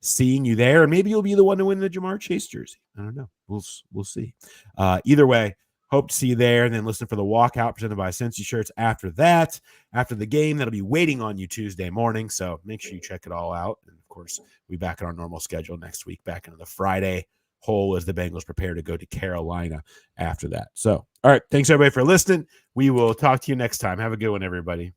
seeing you there, and maybe you'll be the one to win the Jamar Chase jersey. I don't know. We'll see. Either way, hope to see you there, and then listen for the walkout presented by Cincy Shirts after that. After the game, that'll be waiting on you Tuesday morning, so make sure you check it all out. And, of course, we'll be back on our normal schedule next week, back into the Friday hole as the Bengals prepare to go to Carolina after that. So, all right, thanks, everybody, for listening. We will talk to you next time. Have a good one, everybody.